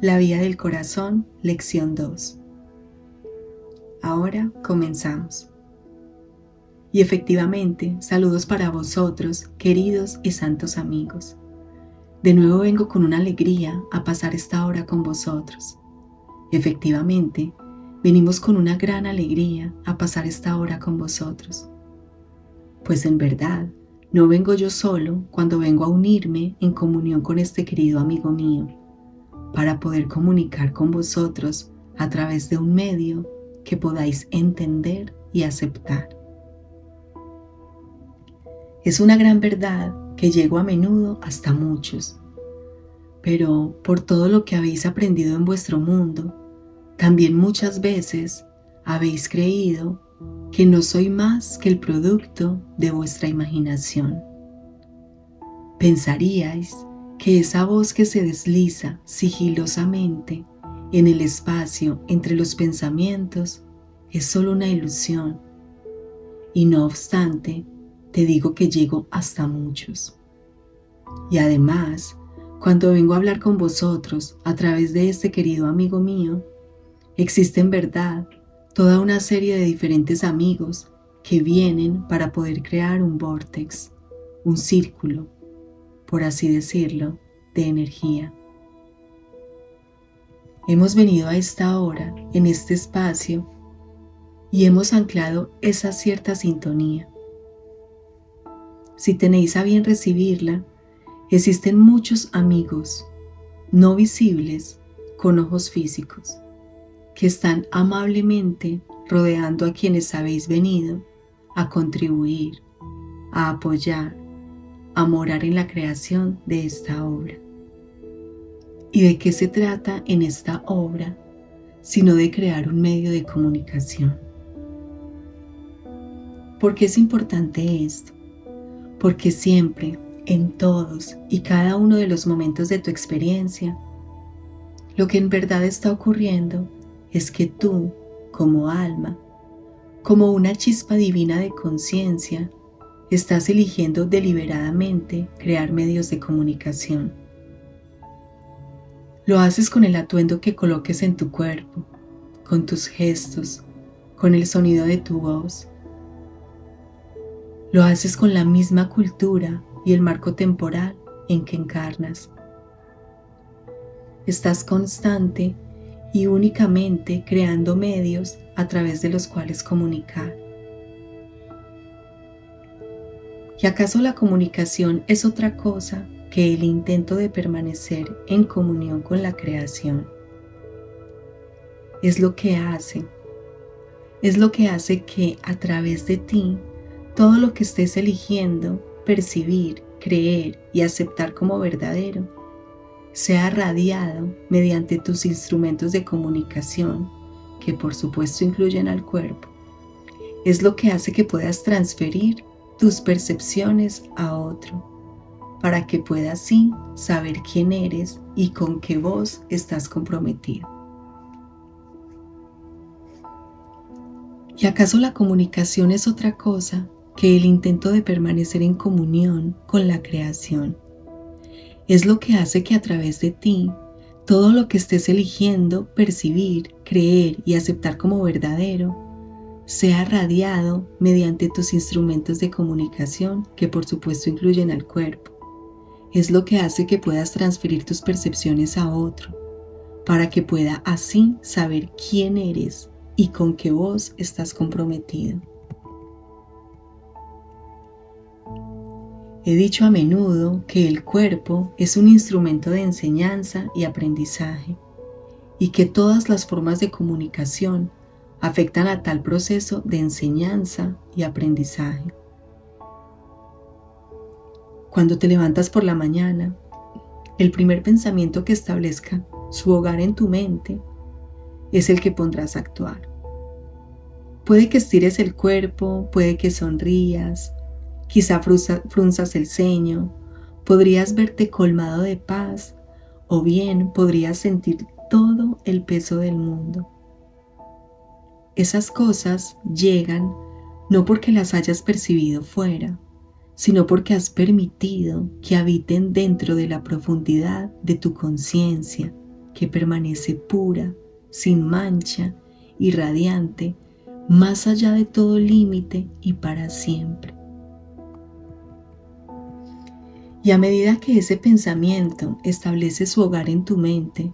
La vía del corazón, lección 2. Ahora comenzamos. Y efectivamente, saludos para vosotros, queridos y santos amigos. De nuevo vengo con una alegría a pasar esta hora con vosotros. Efectivamente, venimos con una gran alegría a pasar esta hora con vosotros. Pues en verdad, no vengo yo solo cuando vengo a unirme en comunión con este querido amigo mío, para poder comunicar con vosotros a través de un medio que podáis entender y aceptar. Es una gran verdad que llego a menudo hasta muchos, pero por todo lo que habéis aprendido en vuestro mundo, también muchas veces habéis creído que no soy más que el producto de vuestra imaginación. Pensaríais que esa voz que se desliza sigilosamente en el espacio entre los pensamientos es solo una ilusión, y no obstante, te digo que llego hasta muchos. Y además, cuando vengo a hablar con vosotros a través de este querido amigo mío, existe en verdad toda una serie de diferentes amigos que vienen para poder crear un vórtex, un círculo, por así decirlo, de energía. Hemos venido a esta hora, en este espacio, y hemos anclado esa cierta sintonía. Si tenéis a bien recibirla, existen muchos amigos, no visibles, con ojos físicos, que están amablemente rodeando a quienes habéis venido a contribuir, a apoyar, a morar en la creación de esta obra. ¿Y de qué se trata en esta obra, sino de crear un medio de comunicación? ¿Por qué es importante esto? Porque siempre, en todos y cada uno de los momentos de tu experiencia, lo que en verdad está ocurriendo es que tú, como alma, como una chispa divina de conciencia, estás eligiendo deliberadamente crear medios de comunicación. Lo haces con el atuendo que coloques en tu cuerpo, con tus gestos, con el sonido de tu voz. Lo haces con la misma cultura y el marco temporal en que encarnas. Estás constante y únicamente creando medios a través de los cuales comunicar. ¿Y acaso la comunicación es otra cosa que el intento de permanecer en comunión con la creación? Es lo que hace que a través de ti todo lo que estés eligiendo percibir, creer y aceptar como verdadero sea radiado mediante tus instrumentos de comunicación, que por supuesto incluyen al cuerpo. Es lo que hace que puedas transferir tus percepciones a otro, para que puedas así saber quién eres y con qué voz estás comprometido. ¿Y acaso la comunicación es otra cosa que el intento de permanecer en comunión con la creación? Es lo que hace que a través de ti, todo lo que estés eligiendo percibir, creer y aceptar como verdadero, sea radiado mediante tus instrumentos de comunicación, que por supuesto incluyen al cuerpo. Es lo que hace que puedas transferir tus percepciones a otro, para que pueda así saber quién eres y con qué voz estás comprometido. He dicho a menudo que el cuerpo es un instrumento de enseñanza y aprendizaje, y que todas las formas de comunicación afectan a tal proceso de enseñanza y aprendizaje. Cuando te levantas por la mañana, el primer pensamiento que establezca su hogar en tu mente es el que pondrás a actuar. Puede que estires el cuerpo, puede que sonrías, quizá frunzas el ceño, podrías verte colmado de paz o bien podrías sentir todo el peso del mundo. Esas cosas llegan no porque las hayas percibido fuera, sino porque has permitido que habiten dentro de la profundidad de tu conciencia, que permanece pura, sin mancha y radiante, más allá de todo límite y para siempre. Y a medida que ese pensamiento establece su hogar en tu mente,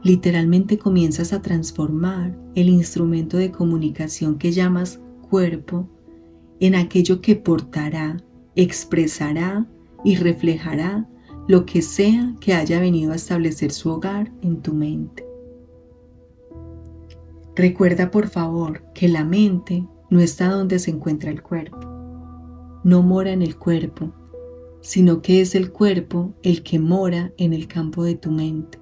literalmente comienzas a transformar el instrumento de comunicación que llamas cuerpo en aquello que portará, expresará y reflejará lo que sea que haya venido a establecer su hogar en tu mente. Recuerda por favor que la mente no está donde se encuentra el cuerpo, no mora en el cuerpo, sino que es el cuerpo el que mora en el campo de tu mente.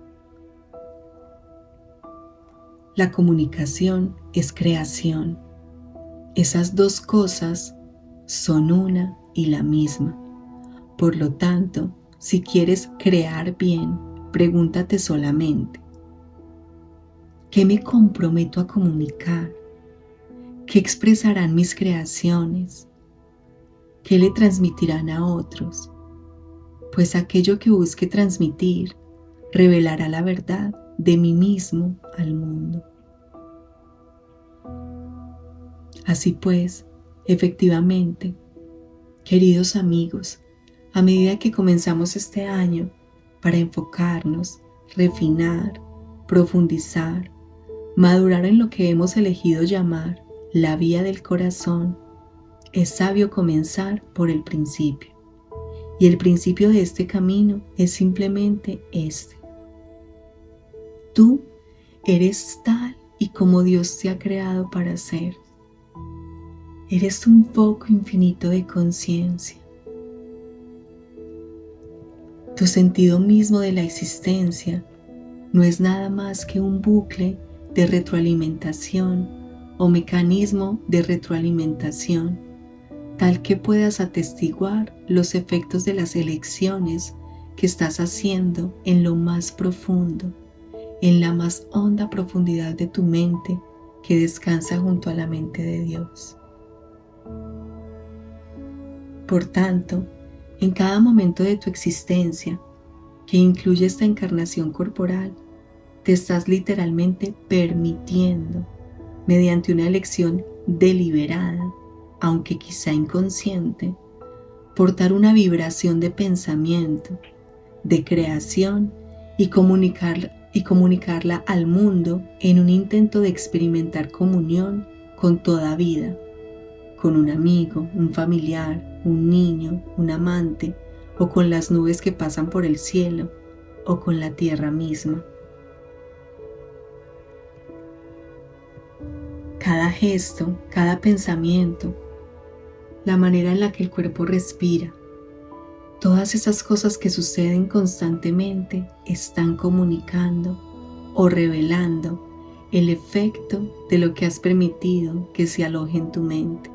La comunicación es creación. Esas dos cosas son una y la misma. Por lo tanto, si quieres crear bien, pregúntate solamente, ¿qué me comprometo a comunicar? ¿Qué expresarán mis creaciones? ¿Qué le transmitirán a otros? Pues aquello que busque transmitir revelará la verdad de mí mismo al mundo. Así pues, efectivamente, queridos amigos, a medida que comenzamos este año para enfocarnos, refinar, profundizar, madurar en lo que hemos elegido llamar la vía del corazón, es sabio comenzar por el principio. Y el principio de este camino es simplemente este. Tú eres tal y como Dios te ha creado para ser. Eres un foco infinito de conciencia. Tu sentido mismo de la existencia no es nada más que un bucle de retroalimentación o mecanismo de retroalimentación, tal que puedas atestiguar los efectos de las elecciones que estás haciendo en lo más profundo, en la más honda profundidad de tu mente que descansa junto a la mente de Dios. Por tanto, en cada momento de tu existencia, que incluye esta encarnación corporal, te estás literalmente permitiendo, mediante una elección deliberada, aunque quizá inconsciente, portar una vibración de pensamiento, de creación y comunicarla al mundo en un intento de experimentar comunión con toda vida, con un amigo, un familiar, un niño, un amante, o con las nubes que pasan por el cielo, o con la tierra misma. Cada gesto, cada pensamiento, la manera en la que el cuerpo respira, todas esas cosas que suceden constantemente están comunicando o revelando el efecto de lo que has permitido que se aloje en tu mente.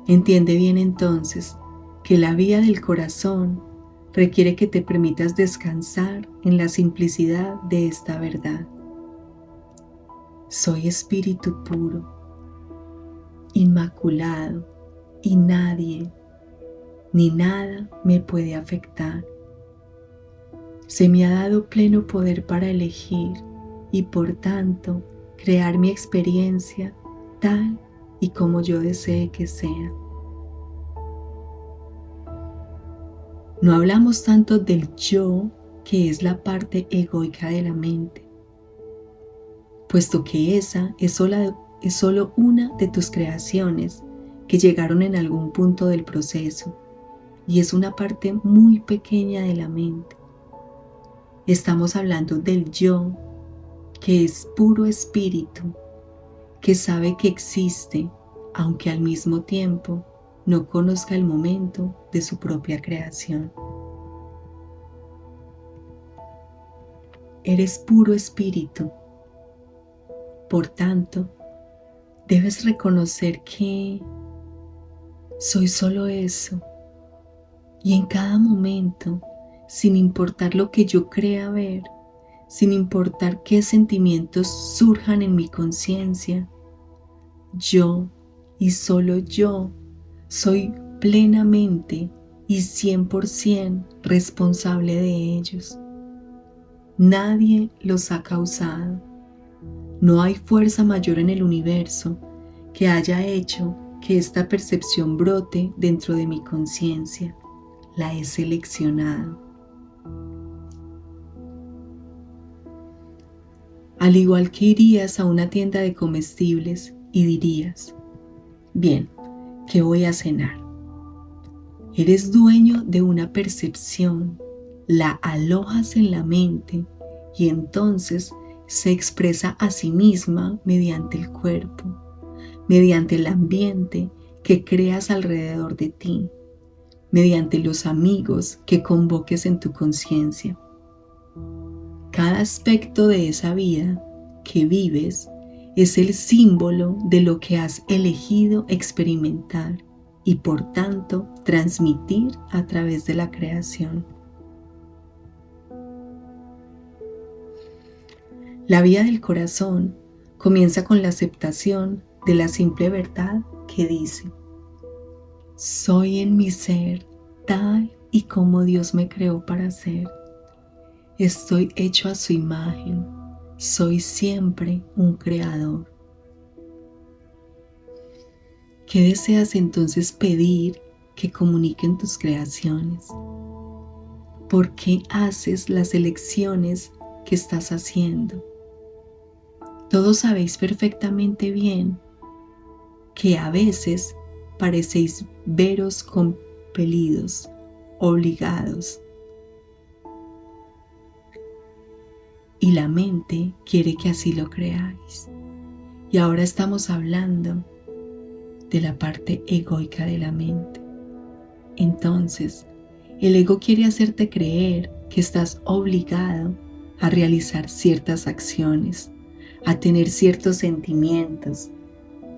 Entiende bien entonces que la vía del corazón requiere que te permitas descansar en la simplicidad de esta verdad. Soy espíritu puro, inmaculado, y nadie ni nada me puede afectar. Se me ha dado pleno poder para elegir y por tanto crear mi experiencia tal y como yo desee que sea. No hablamos tanto del yo, que es la parte egoica de la mente, puesto que esa es solo una de tus creaciones que llegaron en algún punto del proceso y es una parte muy pequeña de la mente. Estamos hablando del yo, que es puro espíritu, que sabe que existe, aunque al mismo tiempo no conozca el momento de su propia creación. Eres puro espíritu. Por tanto, debes reconocer que soy solo eso. Y en cada momento, sin importar lo que yo crea ver, sin importar qué sentimientos surjan en mi conciencia, yo y solo yo soy plenamente y 100% responsable de ellos. Nadie los ha causado. No hay fuerza mayor en el universo que haya hecho que esta percepción brote dentro de mi conciencia. La he seleccionado. Al igual que irías a una tienda de comestibles y dirías, bien, ¿qué voy a cenar? Eres dueño de una percepción, la alojas en la mente y entonces se expresa a sí misma mediante el cuerpo, mediante el ambiente que creas alrededor de ti, mediante los amigos que convoques en tu conciencia. Cada aspecto de esa vida que vives es el símbolo de lo que has elegido experimentar y por tanto transmitir a través de la creación. La vía del corazón comienza con la aceptación de la simple verdad que dice: soy en mi ser tal y como Dios me creó para ser. Estoy hecho a su imagen. Soy siempre un creador. ¿Qué deseas entonces pedir que comuniquen tus creaciones? ¿Por qué haces las elecciones que estás haciendo? Todos sabéis perfectamente bien que a veces parecéis veros compelidos, obligados. Y la mente quiere que así lo creáis. Y ahora estamos hablando de la parte egoica de la mente. Entonces, el ego quiere hacerte creer que estás obligado a realizar ciertas acciones, a tener ciertos sentimientos,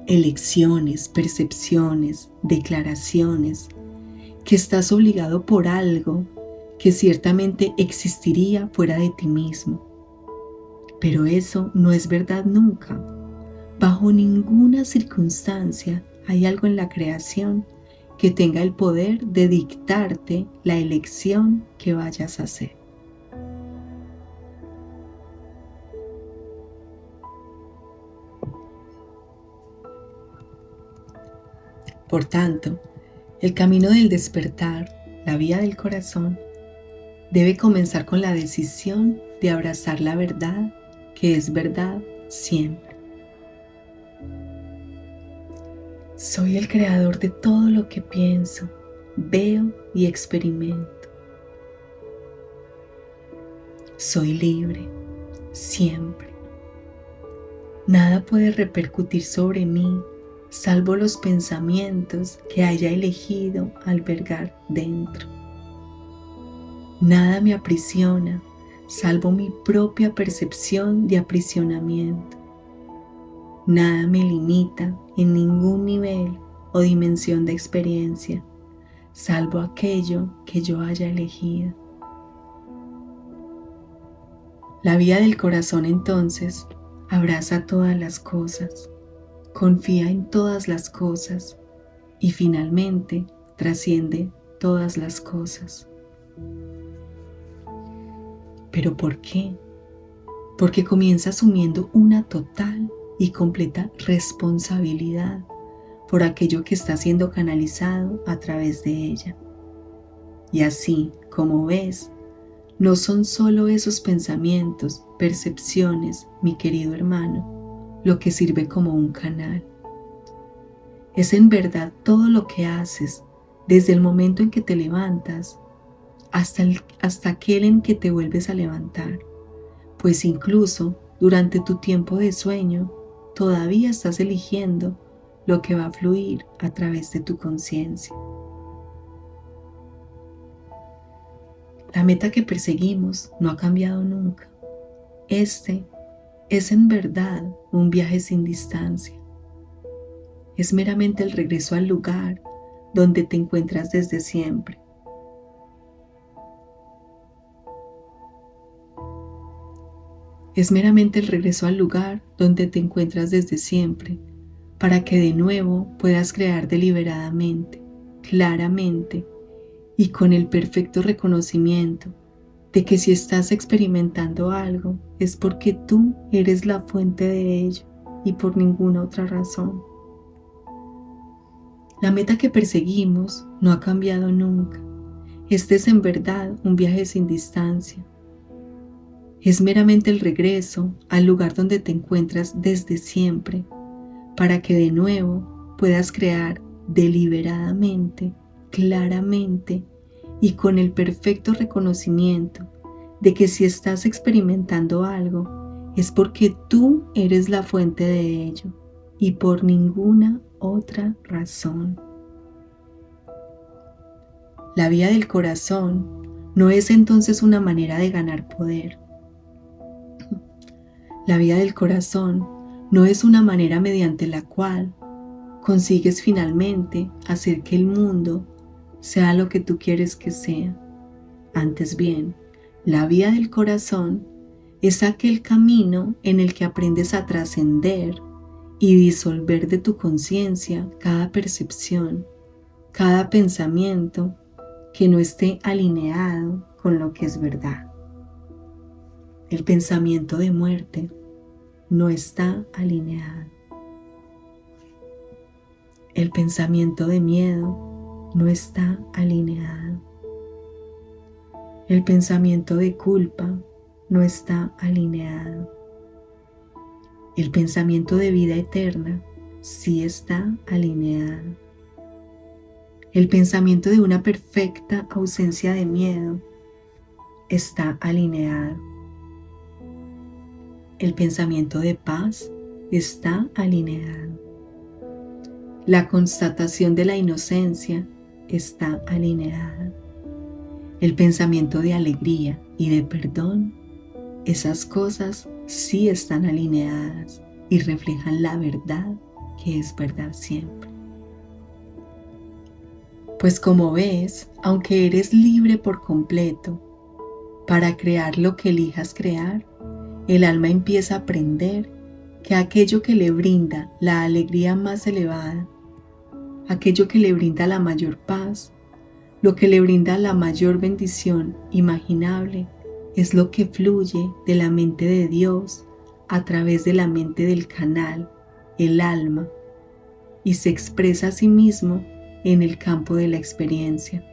elecciones, percepciones, declaraciones, que estás obligado por algo que ciertamente existiría fuera de ti mismo. Pero eso no es verdad nunca. Bajo ninguna circunstancia hay algo en la creación que tenga el poder de dictarte la elección que vayas a hacer. Por tanto, el camino del despertar, la vía del corazón, debe comenzar con la decisión de abrazar la verdad, que es verdad siempre. Soy el creador de todo lo que pienso, veo y experimento. Soy libre, siempre. Nada puede repercutir sobre mí, salvo los pensamientos que haya elegido albergar dentro. Nada me aprisiona, salvo mi propia percepción de aprisionamiento. Nada me limita en ningún nivel o dimensión de experiencia, salvo aquello que yo haya elegido. La vía del corazón entonces abraza todas las cosas, confía en todas las cosas y finalmente trasciende todas las cosas. ¿Pero por qué? Porque comienza asumiendo una total y completa responsabilidad por aquello que está siendo canalizado a través de ella. Y así, como ves, no son solo esos pensamientos, percepciones, mi querido hermano, lo que sirve como un canal. Es en verdad todo lo que haces desde el momento en que te levantas hasta aquel en que te vuelves a levantar, pues incluso durante tu tiempo de sueño todavía estás eligiendo lo que va a fluir a través de tu conciencia. La meta que perseguimos no ha cambiado nunca. Este es en verdad un viaje sin distancia. Es meramente el regreso al lugar donde te encuentras desde siempre. Es meramente el regreso al lugar donde te encuentras desde siempre, para que de nuevo puedas crear deliberadamente, claramente y con el perfecto reconocimiento de que si estás experimentando algo es porque tú eres la fuente de ello y por ninguna otra razón. La meta que perseguimos no ha cambiado nunca. Este es en verdad un viaje sin distancia. Es meramente el regreso al lugar donde te encuentras desde siempre, para que de nuevo puedas crear deliberadamente, claramente y con el perfecto reconocimiento de que si estás experimentando algo es porque tú eres la fuente de ello y por ninguna otra razón. La vía del corazón no es entonces una manera de ganar poder. La vía del corazón no es una manera mediante la cual consigues finalmente hacer que el mundo sea lo que tú quieres que sea. Antes bien, la vía del corazón es aquel camino en el que aprendes a trascender y disolver de tu conciencia cada percepción, cada pensamiento que no esté alineado con lo que es verdad. El pensamiento de muerte no está alineado. El pensamiento de miedo no está alineado. El pensamiento de culpa no está alineado. El pensamiento de vida eterna sí está alineado. El pensamiento de una perfecta ausencia de miedo está alineado. El pensamiento de paz está alineado. La constatación de la inocencia está alineada. El pensamiento de alegría y de perdón, esas cosas sí están alineadas y reflejan la verdad que es verdad siempre. Pues como ves, aunque eres libre por completo para crear lo que elijas crear, el alma empieza a aprender que aquello que le brinda la alegría más elevada, aquello que le brinda la mayor paz, lo que le brinda la mayor bendición imaginable, es lo que fluye de la mente de Dios a través de la mente del canal, el alma, y se expresa a sí mismo en el campo de la experiencia.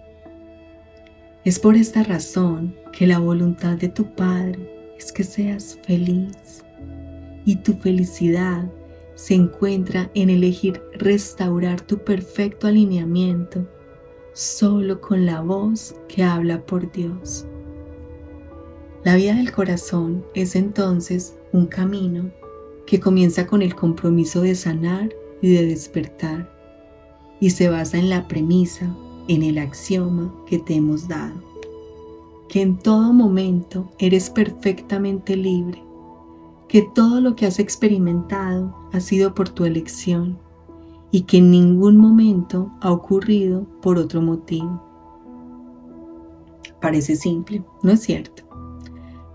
Es por esta razón que la voluntad de tu Padre es que seas feliz, y tu felicidad se encuentra en elegir restaurar tu perfecto alineamiento solo con la voz que habla por Dios. La vía del corazón es entonces un camino que comienza con el compromiso de sanar y de despertar, y se basa en la premisa, en el axioma que te hemos dado, que en todo momento eres perfectamente libre, que todo lo que has experimentado ha sido por tu elección y que en ningún momento ha ocurrido por otro motivo. Parece simple, ¿no es cierto?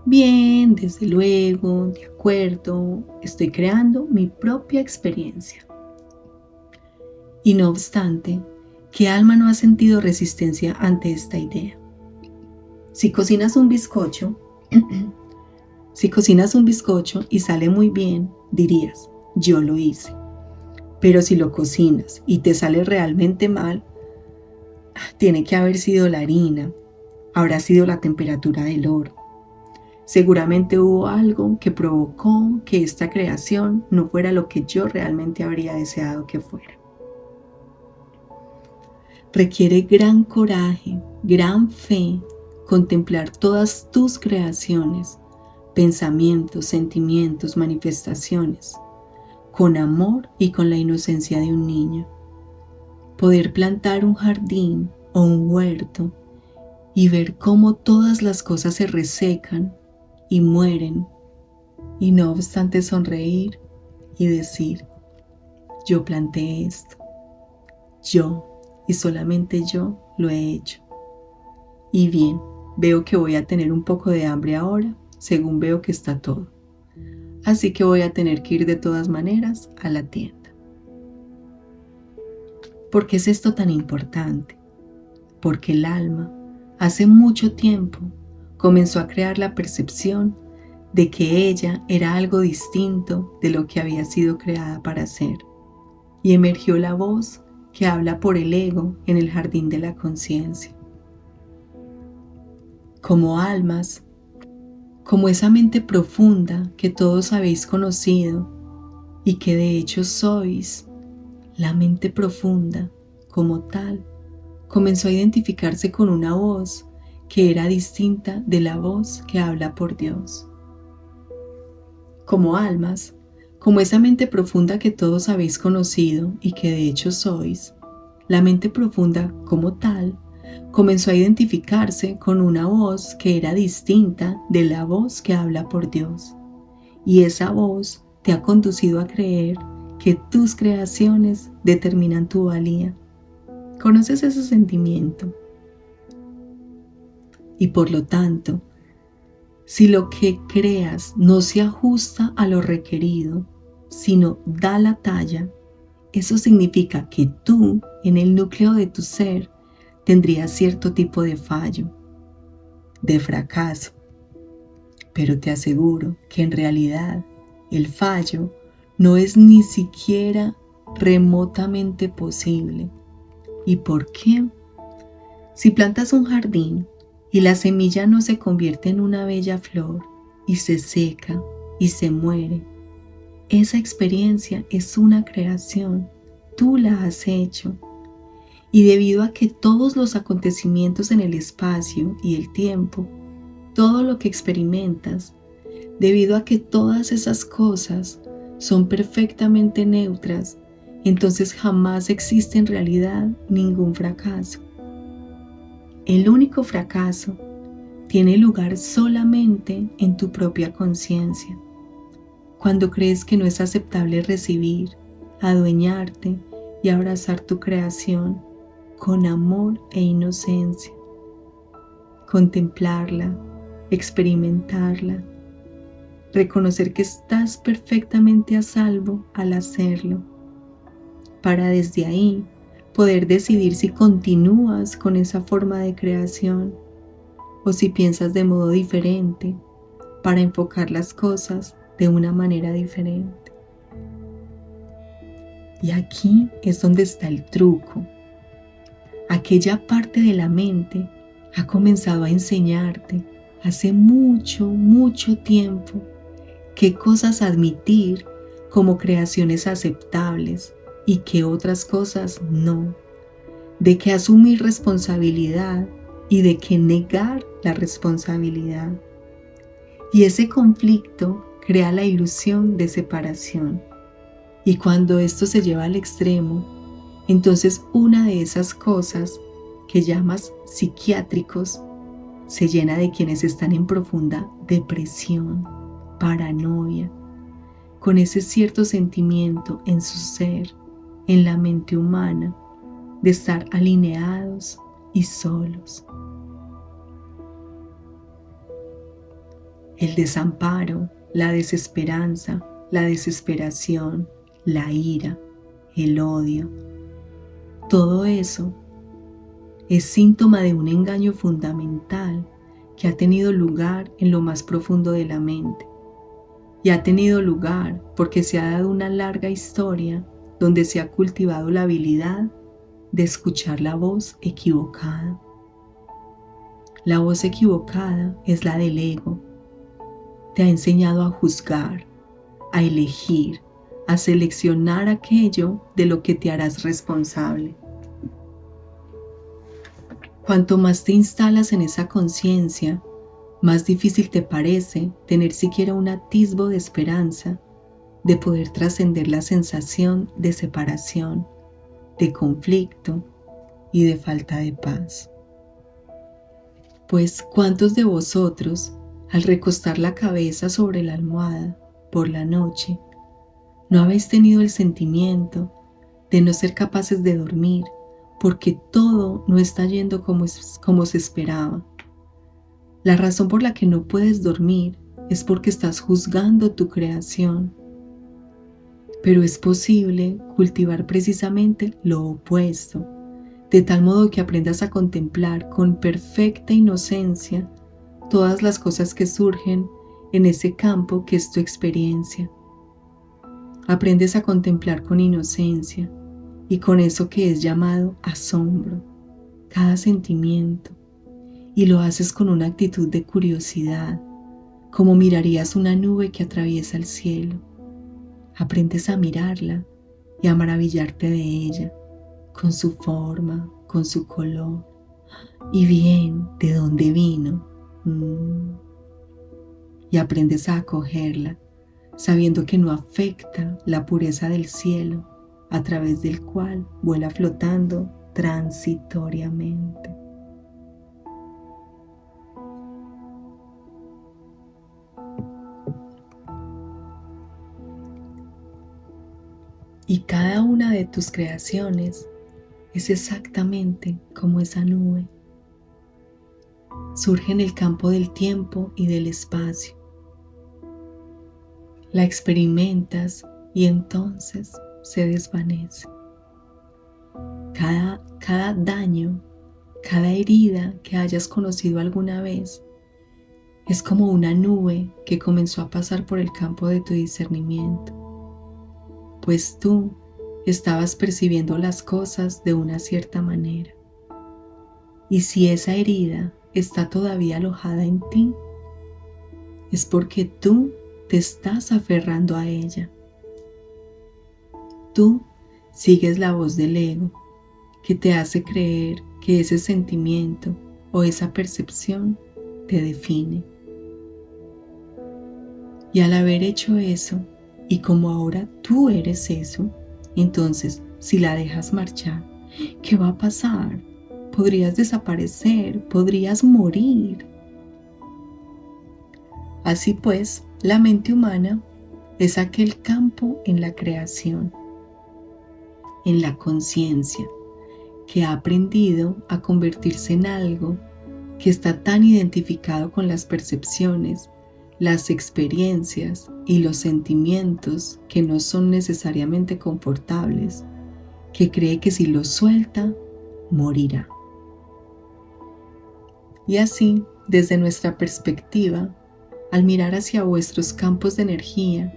Bien, desde luego, de acuerdo, estoy creando mi propia experiencia. Y no obstante, ¿qué alma no ha sentido resistencia ante esta idea? Si cocinas un bizcocho, y sale muy bien, dirías, yo lo hice. Pero si lo cocinas y te sale realmente mal, tiene que haber sido la harina, habrá sido la temperatura del horno. Seguramente hubo algo que provocó que esta creación no fuera lo que yo realmente habría deseado que fuera. Requiere gran coraje, gran fe, contemplar todas tus creaciones, pensamientos, sentimientos, manifestaciones, con amor y con la inocencia de un niño. Poder plantar un jardín o un huerto y ver cómo todas las cosas se resecan y mueren, y no obstante sonreír y decir, yo planté esto, yo y solamente yo lo he hecho. Y bien, veo que voy a tener un poco de hambre ahora, según veo que está todo. Así que voy a tener que ir de todas maneras a la tienda. ¿Por qué es esto tan importante? Porque el alma, hace mucho tiempo, comenzó a crear la percepción de que ella era algo distinto de lo que había sido creada para ser, y emergió la voz que habla por el ego en el jardín de la conciencia. Como almas, como esa mente profunda que todos habéis conocido y que de hecho sois, la mente profunda, como tal, comenzó a identificarse con una voz que era distinta de la voz que habla por Dios. Como almas, como esa mente profunda que todos habéis conocido y que de hecho sois, la mente profunda como tal comenzó a identificarse con una voz que era distinta de la voz que habla por Dios. Y esa voz te ha conducido a creer que tus creaciones determinan tu valía. ¿Conoces ese sentimiento? Y por lo tanto, si lo que creas no se ajusta a lo requerido, sino da la talla, eso significa que tú, en el núcleo de tu ser, tendrías cierto tipo de fallo, de fracaso. Pero te aseguro que en realidad el fallo no es ni siquiera remotamente posible. ¿Y por qué? Si plantas un jardín y la semilla no se convierte en una bella flor y se seca y se muere, esa experiencia es una creación, tú la has hecho. Y debido a que todos los acontecimientos en el espacio y el tiempo, todo lo que experimentas, debido a que todas esas cosas son perfectamente neutras, entonces jamás existe en realidad ningún fracaso. El único fracaso tiene lugar solamente en tu propia conciencia, cuando crees que no es aceptable recibir, adueñarte y abrazar tu creación con amor e inocencia, contemplarla, experimentarla, reconocer que estás perfectamente a salvo al hacerlo, para desde ahí poder decidir si continúas con esa forma de creación o si piensas de modo diferente para enfocar las cosas de una manera diferente. Y aquí es donde está el truco. Aquella parte de la mente ha comenzado a enseñarte hace mucho, mucho tiempo qué cosas admitir como creaciones aceptables y qué otras cosas no, de qué asumir responsabilidad y de qué negar la responsabilidad. Y ese conflicto crea la ilusión de separación. Y cuando esto se lleva al extremo, entonces una de esas cosas que llamas psiquiátricos se llena de quienes están en profunda depresión, paranoia, con ese cierto sentimiento en su ser, en la mente humana, de estar alineados y solos. El desamparo, la desesperanza, la desesperación, la ira, el odio, todo eso es síntoma de un engaño fundamental que ha tenido lugar en lo más profundo de la mente. Y ha tenido lugar porque se ha dado una larga historia donde se ha cultivado la habilidad de escuchar la voz equivocada. La voz equivocada es la del ego. Te ha enseñado a juzgar, a elegir, a seleccionar aquello de lo que te harás responsable. Cuanto más te instalas en esa conciencia, más difícil te parece tener siquiera un atisbo de esperanza de poder trascender la sensación de separación, de conflicto y de falta de paz. Pues, ¿cuántos de vosotros, al recostar la cabeza sobre la almohada por la noche, no habéis tenido el sentimiento de no ser capaces de dormir porque todo no está yendo como se esperaba? La razón por la que no puedes dormir es porque estás juzgando tu creación. Pero es posible cultivar precisamente lo opuesto, de tal modo que aprendas a contemplar con perfecta inocencia todas las cosas que surgen en ese campo que es tu experiencia. Aprendes a contemplar con inocencia y con eso que es llamado asombro cada sentimiento, y lo haces con una actitud de curiosidad, como mirarías una nube que atraviesa el cielo. Aprendes a mirarla y a maravillarte de ella, con su forma, con su color, y bien de dónde vino. Y aprendes a acogerla, sabiendo que no afecta la pureza del cielo, a través del cual vuela flotando transitoriamente. Y cada una de tus creaciones es exactamente como esa nube. Surge en el campo del tiempo y del espacio. La experimentas y entonces se desvanece. Cada daño, cada herida que hayas conocido alguna vez es como una nube que comenzó a pasar por el campo de tu discernimiento, pues tú estabas percibiendo las cosas de una cierta manera. Y si esa herida está todavía alojada en ti, es porque tú te estás aferrando a ella. Tú sigues la voz del ego que te hace creer que ese sentimiento o esa percepción te define. Y al haber hecho eso, y como ahora tú eres eso, entonces si la dejas marchar, ¿qué va a pasar? Podrías desaparecer, podrías morir. Así pues, la mente humana es aquel campo en la creación, en la conciencia, que ha aprendido a convertirse en algo que está tan identificado con las percepciones, las experiencias y los sentimientos que no son necesariamente confortables, que cree que si los suelta, morirá. Y así, desde nuestra perspectiva, al mirar hacia vuestros campos de energía,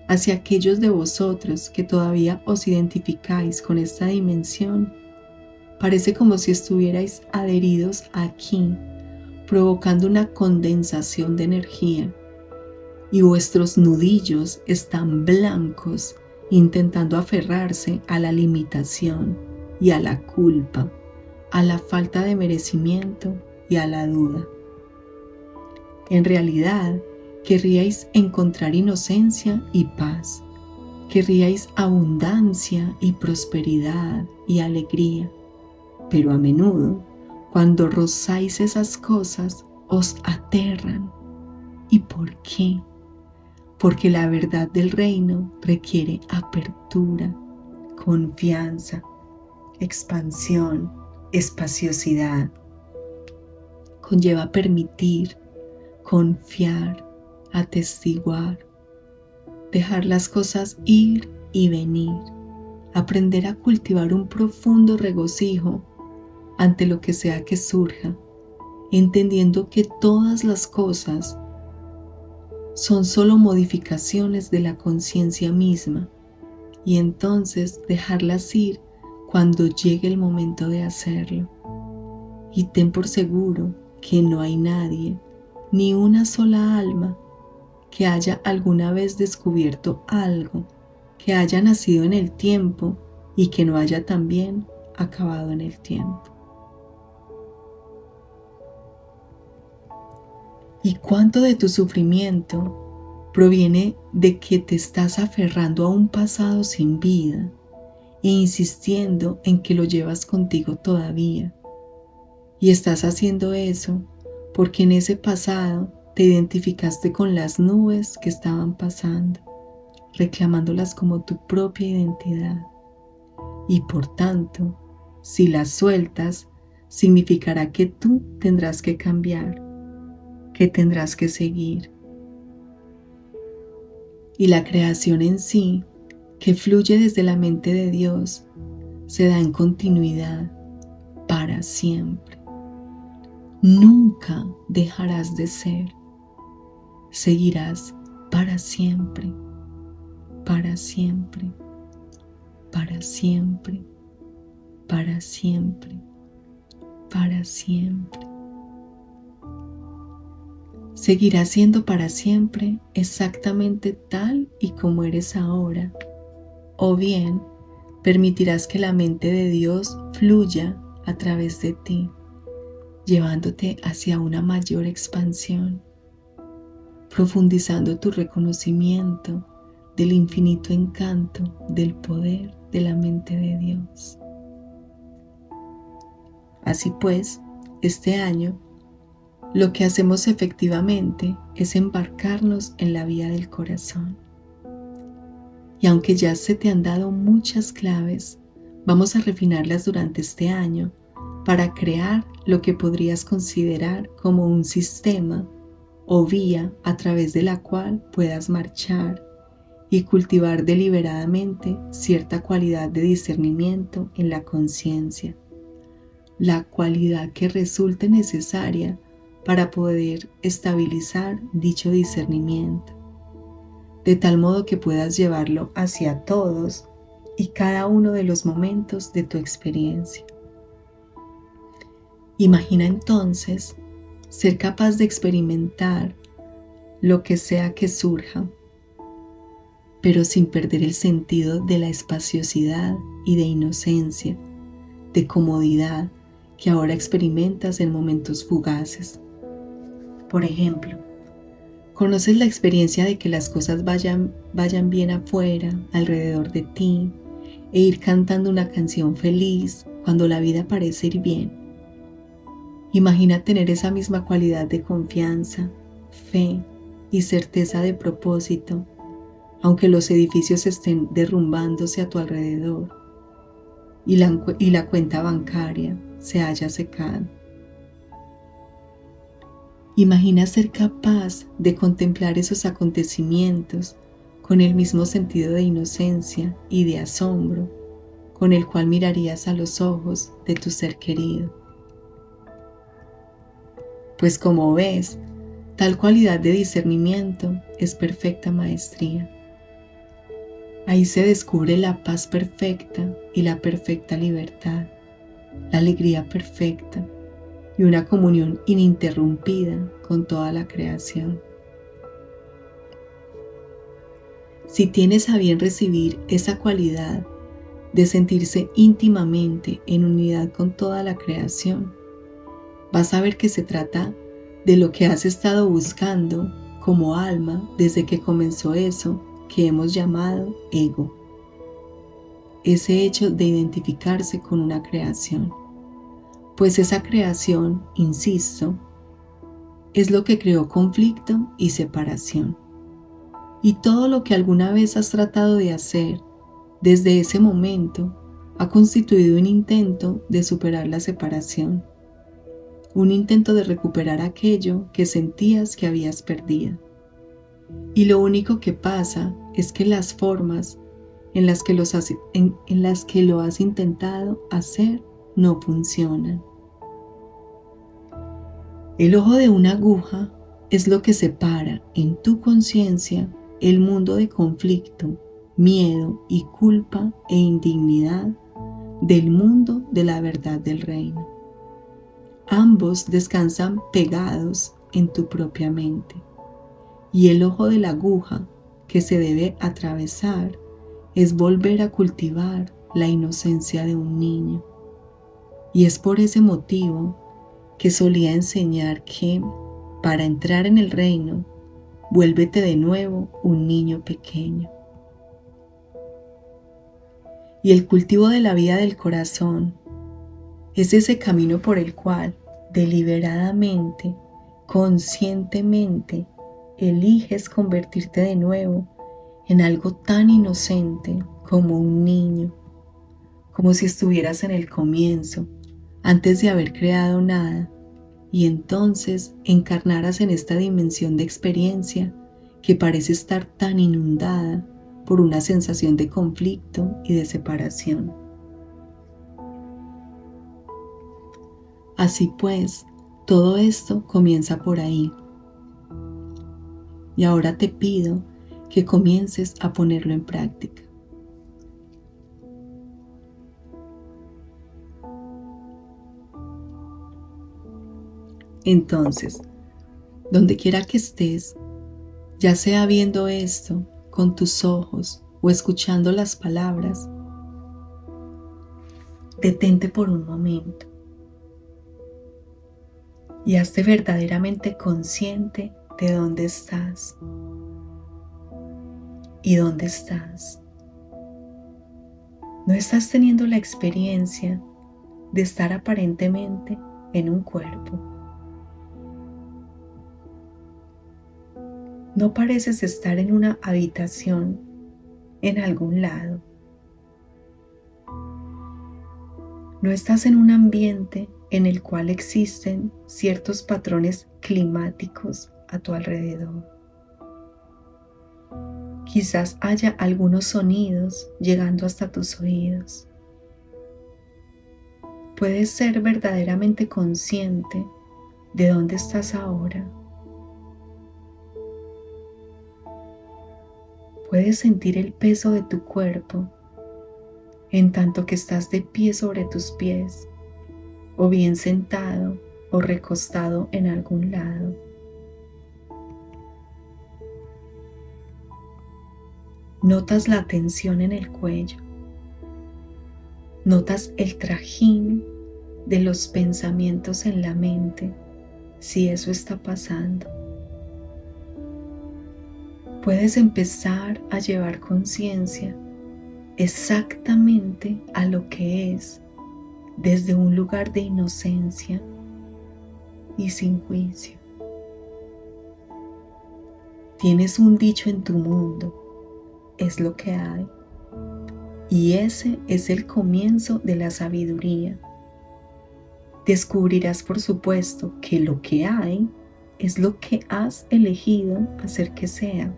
hacia aquellos de vosotros que todavía os identificáis con esta dimensión, parece como si estuvierais adheridos aquí, provocando una condensación de energía, y vuestros nudillos están blancos, intentando aferrarse a la limitación y a la culpa, a la falta de merecimiento y a la duda. En realidad, querríais encontrar inocencia y paz, querríais abundancia y prosperidad y alegría, pero a menudo, cuando rozáis esas cosas, os aterran. ¿Y por qué? Porque la verdad del reino requiere apertura, confianza, expansión, espaciosidad. Conlleva permitir, confiar, atestiguar, dejar las cosas ir y venir, aprender a cultivar un profundo regocijo ante lo que sea que surja, entendiendo que todas las cosas son solo modificaciones de la conciencia misma, y entonces dejarlas ir cuando llegue el momento de hacerlo. Y ten por seguro que no hay nadie, ni una sola alma, que haya alguna vez descubierto algo, que haya nacido en el tiempo y que no haya también acabado en el tiempo. ¿Y cuánto de tu sufrimiento proviene de que te estás aferrando a un pasado sin vida e insistiendo en que lo llevas contigo todavía? Y estás haciendo eso porque en ese pasado te identificaste con las nubes que estaban pasando, reclamándolas como tu propia identidad. Y por tanto, si las sueltas, significará que tú tendrás que cambiar, que tendrás que seguir. Y la creación en sí, que fluye desde la mente de Dios, se da en continuidad para siempre. Nunca dejarás de ser. Seguirás para siempre, para siempre, para siempre, para siempre, para siempre. Seguirás siendo para siempre exactamente tal y como eres ahora, o bien permitirás que la mente de Dios fluya a través de ti, llevándote hacia una mayor expansión, profundizando tu reconocimiento del infinito encanto del poder de la mente de Dios. Así pues, este año, lo que hacemos efectivamente es embarcarnos en la vía del corazón. Y aunque ya se te han dado muchas claves, vamos a refinarlas durante este año para crear lo que podrías considerar como un sistema o vía a través de la cual puedas marchar y cultivar deliberadamente cierta cualidad de discernimiento en la conciencia, la cualidad que resulte necesaria para poder estabilizar dicho discernimiento, de tal modo que puedas llevarlo hacia todos y cada uno de los momentos de tu experiencia. Imagina entonces ser capaz de experimentar lo que sea que surja, pero sin perder el sentido de la espaciosidad y de inocencia, de comodidad que ahora experimentas en momentos fugaces. Por ejemplo, conoces la experiencia de que las cosas vayan bien afuera, alrededor de ti, e ir cantando una canción feliz cuando la vida parece ir bien. Imagina tener esa misma cualidad de confianza, fe y certeza de propósito, aunque los edificios estén derrumbándose a tu alrededor y la cuenta bancaria se haya secado. Imagina ser capaz de contemplar esos acontecimientos con el mismo sentido de inocencia y de asombro con el cual mirarías a los ojos de tu ser querido. Pues como ves, tal cualidad de discernimiento es perfecta maestría. Ahí se descubre la paz perfecta y la perfecta libertad, la alegría perfecta y una comunión ininterrumpida con toda la creación. Si tienes a bien recibir esa cualidad de sentirse íntimamente en unidad con toda la creación, vas a ver que se trata de lo que has estado buscando como alma desde que comenzó eso que hemos llamado ego. Ese hecho de identificarse con una creación. Pues esa creación, insisto, es lo que creó conflicto y separación. Y todo lo que alguna vez has tratado de hacer desde ese momento ha constituido un intento de superar la separación, un intento de recuperar aquello que sentías que habías perdido. Y lo único que pasa es que las formas en las que lo has intentado hacer no funcionan. El ojo de una aguja es lo que separa en tu conciencia el mundo de conflicto, miedo y culpa e indignidad del mundo de la verdad del reino. Ambos descansan pegados en tu propia mente, y el ojo de la aguja que se debe atravesar es volver a cultivar la inocencia de un niño. Y es por ese motivo que solía enseñar que, para entrar en el reino, vuélvete de nuevo un niño pequeño. Y el cultivo de la vida del corazón es ese camino por el cual, deliberadamente, conscientemente, eliges convertirte de nuevo en algo tan inocente como un niño, como si estuvieras en el comienzo, antes de haber creado nada, y entonces encarnaras en esta dimensión de experiencia que parece estar tan inundada por una sensación de conflicto y de separación. Así pues, Todo esto comienza por ahí. Y ahora te pido que comiences a ponerlo en práctica. Entonces, donde quiera que estés, ya sea viendo esto con tus ojos o escuchando las palabras, detente por un momento y hazte verdaderamente consciente de dónde estás y dónde estás. No estás teniendo la experiencia de estar aparentemente en un cuerpo. No pareces estar en una habitación en algún lado. No estás en un ambiente en el cual existen ciertos patrones climáticos a tu alrededor. Quizás haya algunos sonidos llegando hasta tus oídos. Puedes ser verdaderamente consciente de dónde estás ahora. Puedes sentir el peso de tu cuerpo en tanto que estás de pie sobre tus pies, o bien sentado o recostado en algún lado. Notas la tensión en el cuello. Notas el trajín de los pensamientos en la mente, si eso está pasando. Puedes empezar a llevar conciencia exactamente a lo que es, desde un lugar de inocencia y sin juicio. Tienes un dicho en tu mundo: es lo que hay. Y ese es el comienzo de la sabiduría. Descubrirás, por supuesto, que lo que hay es lo que has elegido hacer que sea.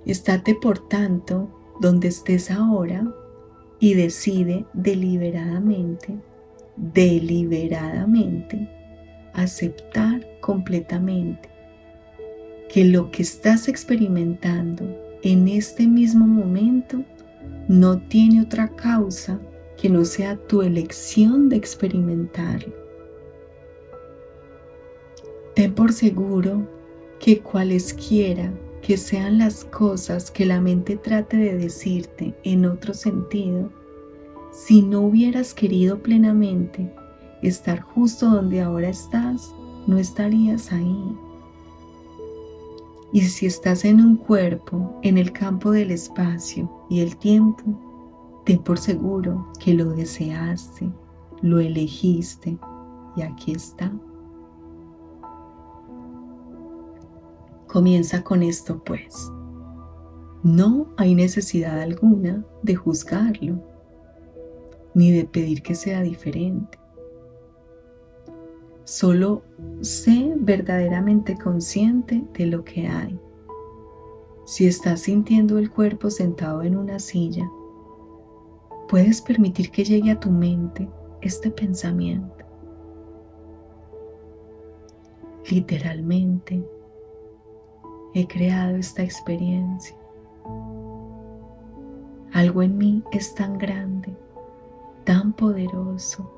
Estate, por tanto, donde estés ahora y decide deliberadamente aceptar completamente que lo que estás experimentando en este mismo momento no tiene otra causa que no sea tu elección de experimentarlo. Ten por seguro que cualesquiera que sean las cosas que la mente trate de decirte en otro sentido, si no hubieras querido plenamente estar justo donde ahora estás, no estarías ahí. Y si estás en un cuerpo, en el campo del espacio y el tiempo, ten por seguro que lo deseaste, lo elegiste y aquí está. Comienza con esto, pues. No hay necesidad alguna de juzgarlo, ni de pedir que sea diferente. Solo sé verdaderamente consciente de lo que hay. Si estás sintiendo el cuerpo sentado en una silla, puedes permitir que llegue a tu mente este pensamiento. Literalmente, he creado esta experiencia. Algo en mí es tan grande, tan poderoso,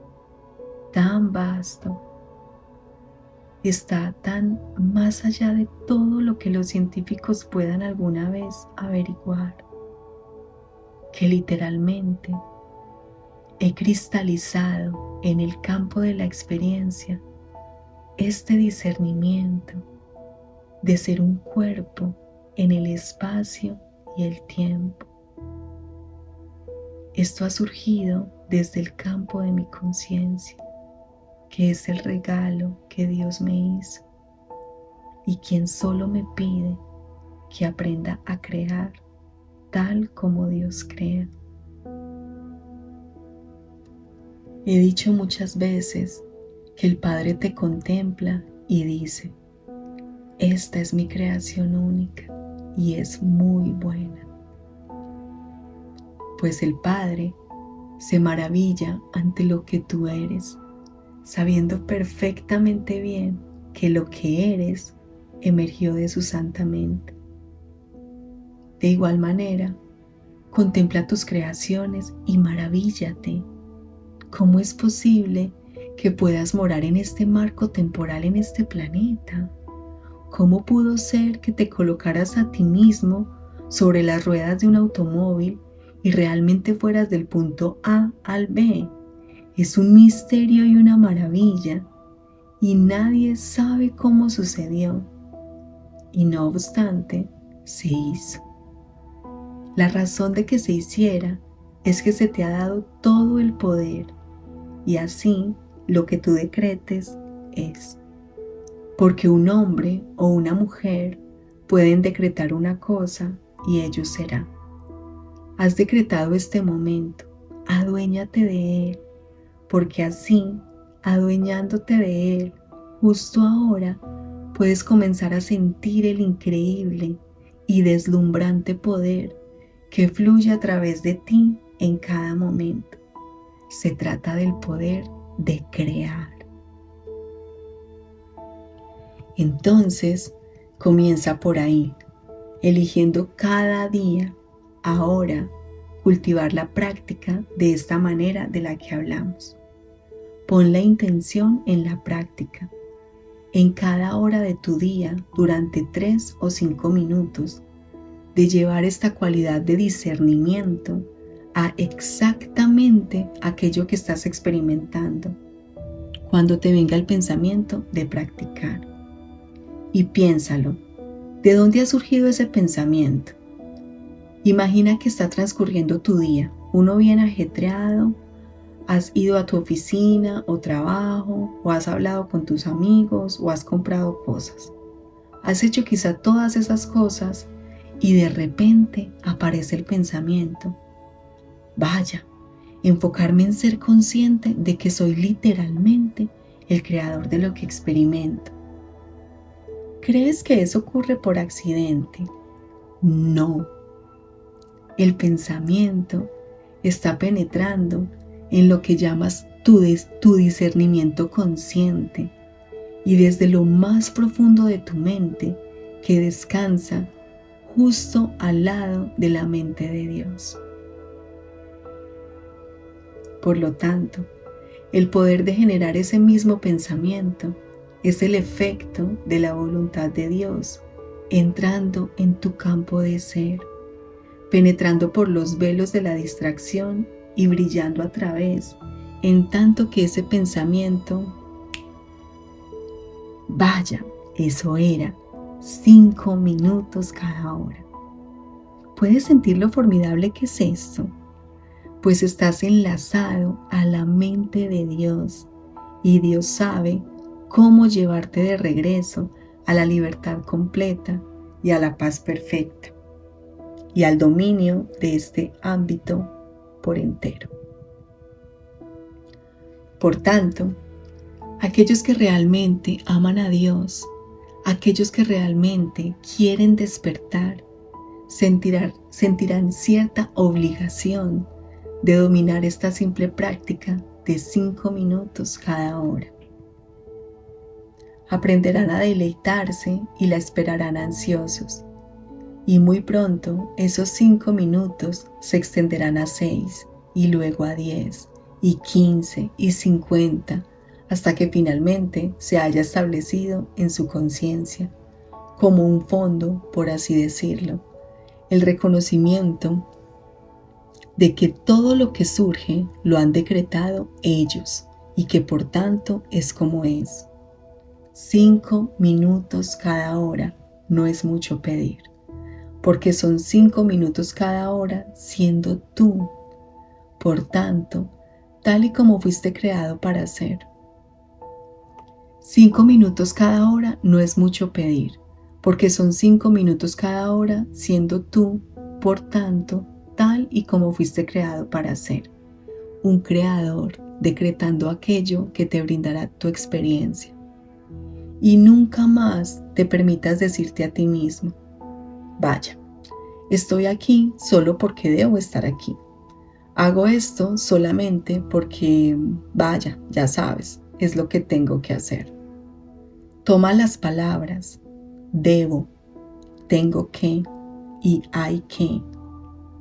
tan vasto. Está tan más allá de todo lo que los científicos puedan alguna vez averiguar, que literalmente he cristalizado en el campo de la experiencia este discernimiento de ser un cuerpo en el espacio y el tiempo. Esto ha surgido desde el campo de mi conciencia, que es el regalo que Dios me hizo y quien solo me pide que aprenda a crear tal como Dios crea. He dicho muchas veces que el Padre te contempla y dice: esta es mi creación única y es muy buena. Pues el Padre se maravilla ante lo que tú eres, sabiendo perfectamente bien que lo que eres emergió de su santa mente. De igual manera, contempla tus creaciones y maravíllate. ¿Cómo es posible que puedas morar en este marco temporal en este planeta? ¿Cómo pudo ser que te colocaras a ti mismo sobre las ruedas de un automóvil y realmente fueras del punto A al B? Es un misterio y una maravilla, y nadie sabe cómo sucedió. Y no obstante, se hizo. La razón de que se hiciera es que se te ha dado todo el poder, y así lo que tú decretes es. Porque un hombre o una mujer pueden decretar una cosa y ello será. Has decretado este momento, aduéñate de él, porque así, adueñándote de él, justo ahora puedes comenzar a sentir el increíble y deslumbrante poder que fluye a través de ti en cada momento. Se trata del poder de crear. Entonces, comienza por ahí, eligiendo cada día, ahora, cultivar la práctica de esta manera de la que hablamos. Pon la intención en la práctica. En cada hora de tu día, durante 3 o 5 minutos, de llevar esta cualidad de discernimiento a exactamente aquello que estás experimentando, cuando te venga el pensamiento de practicar. Y piénsalo, ¿de dónde ha surgido ese pensamiento? Imagina que está transcurriendo tu día, uno bien ajetreado, has ido a tu oficina o trabajo, o has hablado con tus amigos, o has comprado cosas. Has hecho quizá todas esas cosas y de repente aparece el pensamiento. Vaya, enfocarme en ser consciente de que soy literalmente el creador de lo que experimento. ¿Crees que eso ocurre por accidente? No. El pensamiento está penetrando en lo que llamas tu discernimiento consciente y desde lo más profundo de tu mente que descansa justo al lado de la mente de Dios. Por lo tanto, el poder de generar ese mismo pensamiento es el efecto de la voluntad de Dios entrando en tu campo de ser, penetrando por los velos de la distracción y brillando a través, en tanto que ese pensamiento, vaya, eso era 5 minutos cada hora. ¿Puedes sentir lo formidable que es esto? Pues estás enlazado a la mente de Dios y Dios sabe cómo llevarte de regreso a la libertad completa y a la paz perfecta y al dominio de este ámbito por entero. Por tanto, aquellos que realmente aman a Dios, aquellos que realmente quieren despertar, sentirán cierta obligación de dominar esta simple práctica de 5 minutos cada hora. Aprenderán a deleitarse y la esperarán ansiosos. Y muy pronto esos 5 minutos se extenderán a 6 y luego a 10 y 15 y 50 hasta que finalmente se haya establecido en su conciencia como un fondo, por así decirlo, el reconocimiento de que todo lo que surge lo han decretado ellos y que por tanto es como es. 5 minutos cada hora no es mucho pedir, porque son 5 minutos cada hora siendo tú, por tanto, tal y como fuiste creado para ser. 5 minutos cada hora no es mucho pedir, porque son 5 minutos cada hora siendo tú, por tanto, tal y como fuiste creado para ser. Un creador decretando aquello que te brindará tu experiencia. Y nunca más te permitas decirte a ti mismo, vaya, estoy aquí solo porque debo estar aquí. Hago esto solamente porque, vaya, ya sabes, es lo que tengo que hacer. Toma las palabras debo, tengo que y hay que.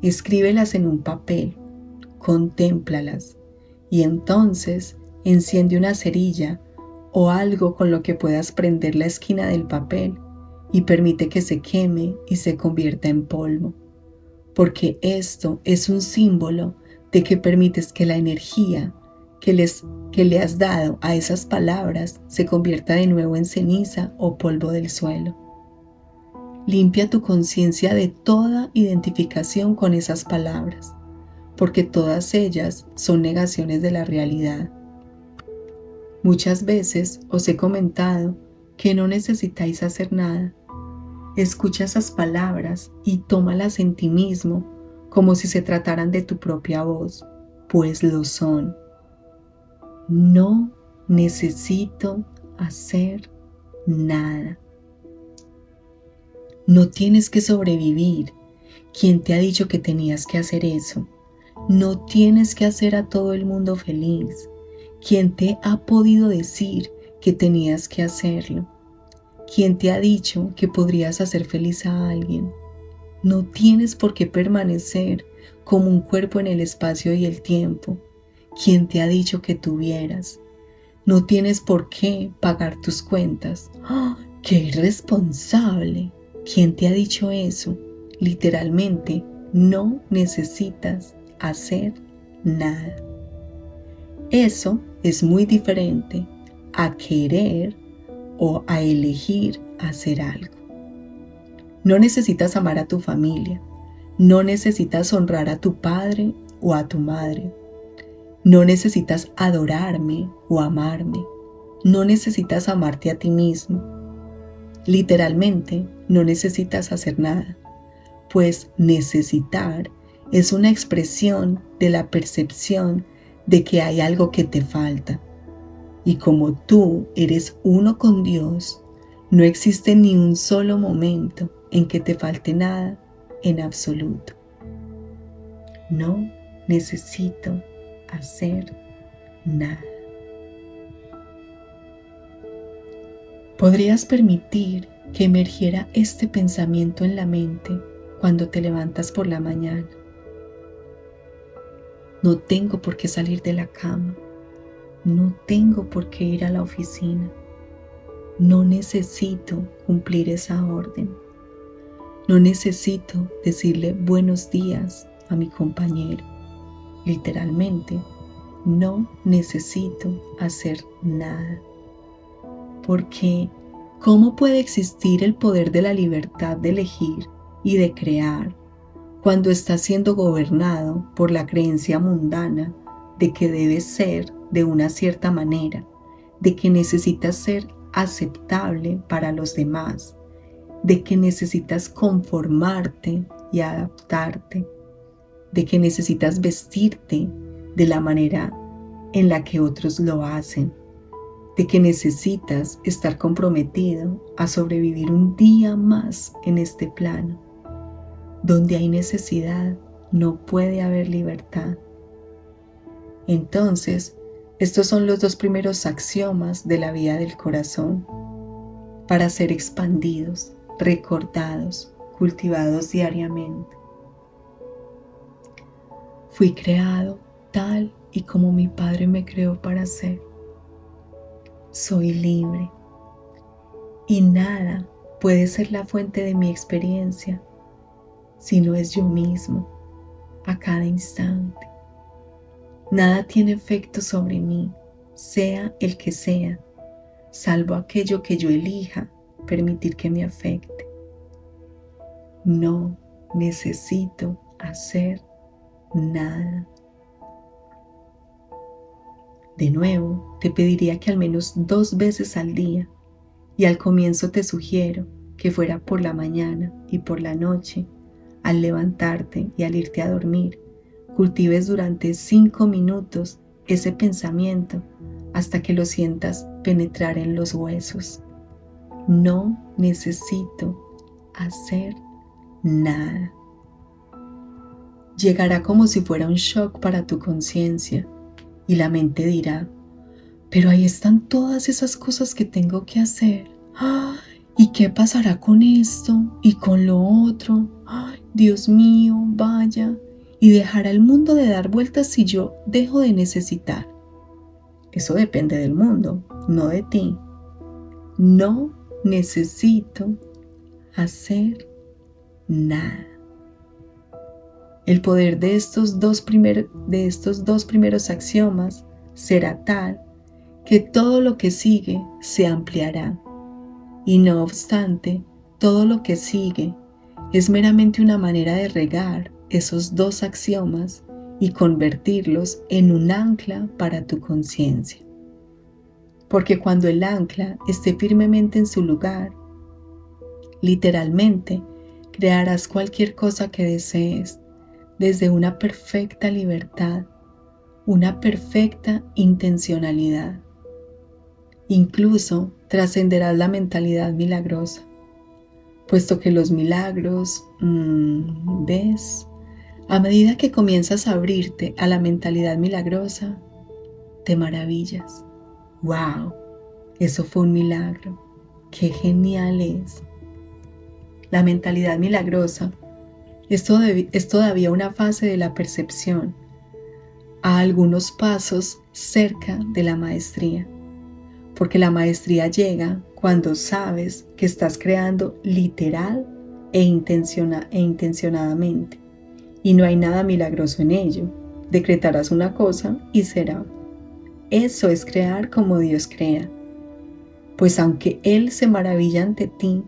Escríbelas en un papel, contémplalas y entonces enciende una cerilla o algo con lo que puedas prender la esquina del papel y permite que se queme y se convierta en polvo, porque esto es un símbolo de que permites que la energía que le has dado a esas palabras se convierta de nuevo en ceniza o polvo del suelo. Limpia tu conciencia de toda identificación con esas palabras, porque todas ellas son negaciones de la realidad. Muchas veces os he comentado que no necesitáis hacer nada. Escucha esas palabras y tómalas en ti mismo como si se trataran de tu propia voz, pues lo son. No necesito hacer nada. No tienes que sobrevivir. ¿Quién te ha dicho que tenías que hacer eso? No tienes que hacer a todo el mundo feliz. ¿Quién te ha podido decir que tenías que hacerlo? ¿Quién te ha dicho que podrías hacer feliz a alguien? No tienes por qué permanecer como un cuerpo en el espacio y el tiempo. ¿Quién te ha dicho que tuvieras? No tienes por qué pagar tus cuentas. ¡Ah! ¡Qué irresponsable! ¿Quién te ha dicho eso? Literalmente, no necesitas hacer nada. Eso es muy diferente a querer o a elegir hacer algo. No necesitas amar a tu familia. No necesitas honrar a tu padre o a tu madre. No necesitas adorarme o amarme. No necesitas amarte a ti mismo. Literalmente, no necesitas hacer nada, pues necesitar es una expresión de la percepción de que hay algo que te falta. Y como tú eres uno con Dios, no existe ni un solo momento en que te falte nada en absoluto. No necesito hacer nada. ¿Podrías permitir que emergiera este pensamiento en la mente cuando te levantas por la mañana? No tengo por qué salir de la cama. No tengo por qué ir a la oficina. No necesito cumplir esa orden. No necesito decirle buenos días a mi compañero. Literalmente, no necesito hacer nada. Porque, ¿cómo puede existir el poder de la libertad de elegir y de crear cuando está siendo gobernado por la creencia mundana de que debes ser de una cierta manera, de que necesitas ser aceptable para los demás, de que necesitas conformarte y adaptarte, de que necesitas vestirte de la manera en la que otros lo hacen, de que necesitas estar comprometido a sobrevivir un día más en este plano? Donde hay necesidad, no puede haber libertad. Entonces, estos son los dos primeros axiomas de la vida del corazón, para ser expandidos, recordados, cultivados diariamente. Fui creado tal y como mi Padre me creó para ser. Soy libre y nada puede ser la fuente de mi experiencia si no es yo mismo a cada instante. Nada tiene efecto sobre mí, sea el que sea, salvo aquello que yo elija permitir que me afecte. No necesito hacer nada. De nuevo, te pediría que al menos 2 veces al día, y al comienzo te sugiero que fuera por la mañana y por la noche, al levantarte y al irte a dormir, cultives durante 5 minutos ese pensamiento hasta que lo sientas penetrar en los huesos. No necesito hacer nada. Llegará como si fuera un shock para tu conciencia y la mente dirá: pero ahí están todas esas cosas que tengo que hacer. ¡Ah! ¿Y qué pasará con esto y con lo otro? ¡Ay, Dios mío, vaya! Y dejará el mundo de dar vueltas si yo dejo de necesitar. Eso depende del mundo, no de ti. No necesito hacer nada. El poder de estos dos primeros axiomas será tal que todo lo que sigue se ampliará. Y no obstante, todo lo que sigue es meramente una manera de regar esos dos axiomas y convertirlos en un ancla para tu conciencia. Porque cuando el ancla esté firmemente en su lugar, literalmente crearás cualquier cosa que desees desde una perfecta libertad, una perfecta intencionalidad. Incluso trascenderás la mentalidad milagrosa, puesto que los milagros, ¿ves? A medida que comienzas a abrirte a la mentalidad milagrosa, te maravillas. ¡Wow! Eso fue un milagro. ¡Qué genial es! La mentalidad milagrosa es todavía una fase de la percepción, a algunos pasos cerca de la maestría, porque la maestría llega cuando sabes que estás creando literal e intencionadamente, y no hay nada milagroso en ello. Decretarás una cosa y será. Eso es crear como Dios crea, pues aunque Él se maravilla ante ti,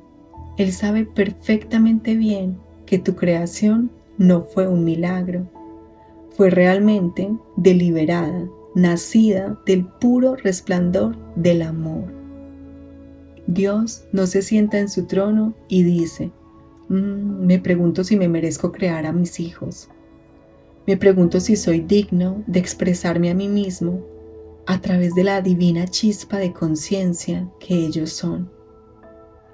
Él sabe perfectamente bien que tu creación no fue un milagro, fue realmente deliberada, nacida del puro resplandor del amor. Dios no se sienta en su trono y dice, me pregunto si me merezco crear a mis hijos. Me pregunto si soy digno de expresarme a mí mismo a través de la divina chispa de conciencia que ellos son.